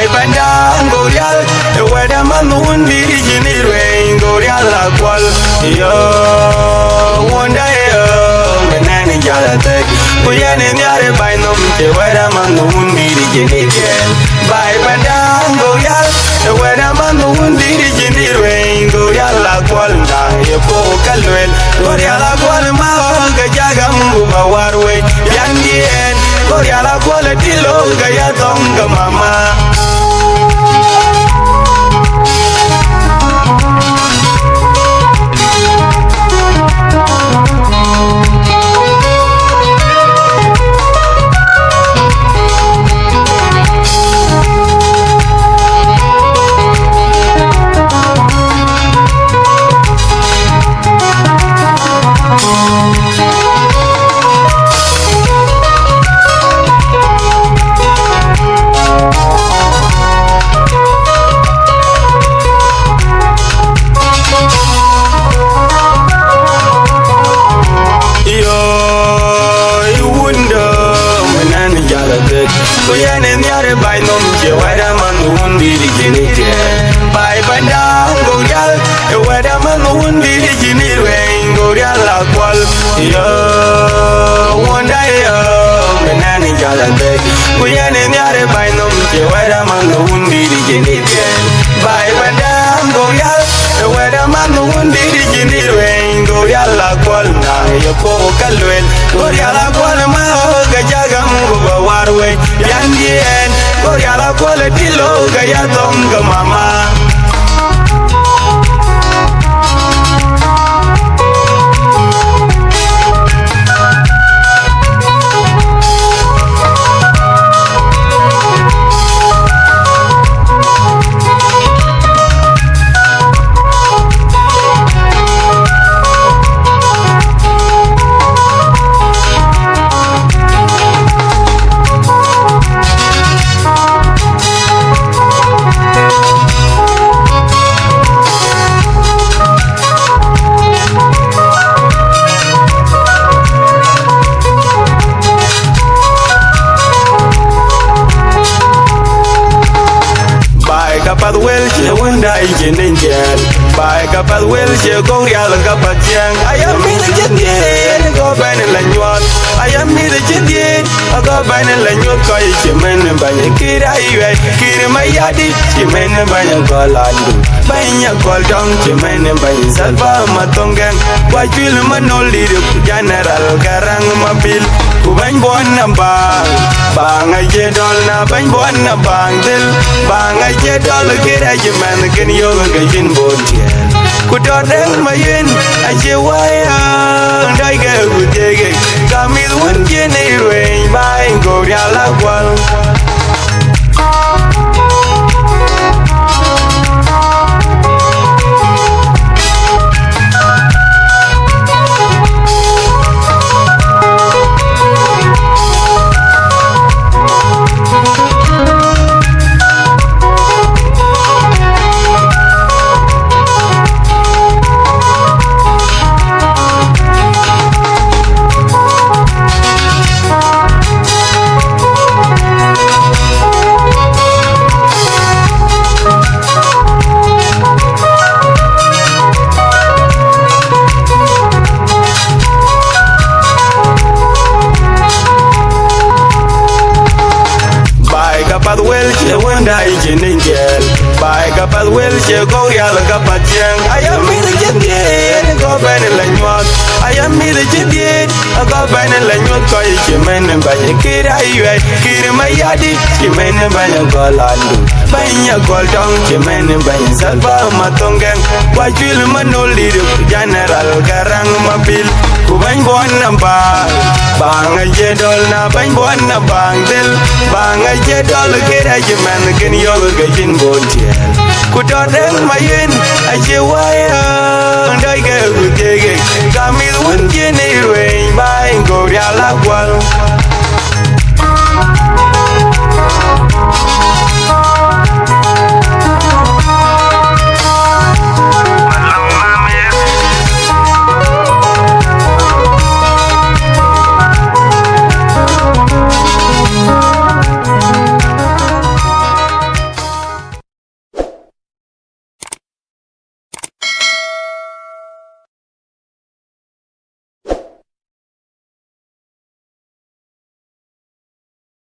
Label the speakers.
Speaker 1: Bye banda Gorial, the weatherman won't be in it rain, Gorial la qual. Yo, one day, Banana Jalatek, we are in the other by no, the weatherman won't be in it. Bye banda Gorial, the weatherman won't be in it rain, Gorial la qual. Yo, Calwell, Gorial la qual, Maga Jagam, Warway, Yandian, Gorial la quality low, Gayatonga Mama. Quality low, Gaya Tonga Mama. By Capaz Welsh, Gorial, Capatian. I am me the Jindian, go ban and Lanyuan. I am me the Jindian, I go ban and Lanyuan, Chimen and Banyakira, Kirimayadi, Chimen and Banyakolandu. Banya call down, Chimen and Banyasalva, Matongan. Why will Manoli, General Garang Mabil, Kuban Bonamba, Banga Jedolna, Ban Bonabang, Banga Jedol, Kirajaman, can yoga in Bontian. Could order my inn, I say why I go with dig. Come with one jenny rain by Goriala Gual. By Capaz Welsh, Gorial, Capatian. I am me the Jindian, go ban and Lanyuan. I am me the Jindian, I go ban and Lanyuan, Chimen and Banyakira, Kirimayadi, Chimen and Banyakolandu. Banya call down, Chimen and Banyasalva, Matongan. Why will Manoli, General Garang Mabil, Kuban Bonamba, Banga Jedolna, Ban Bonabang, Banga Jedol, Kirajaman, can yoga in Bontian. Could order my inn, I say why I go with dig. Come with one jenny rain by Goriala Gual.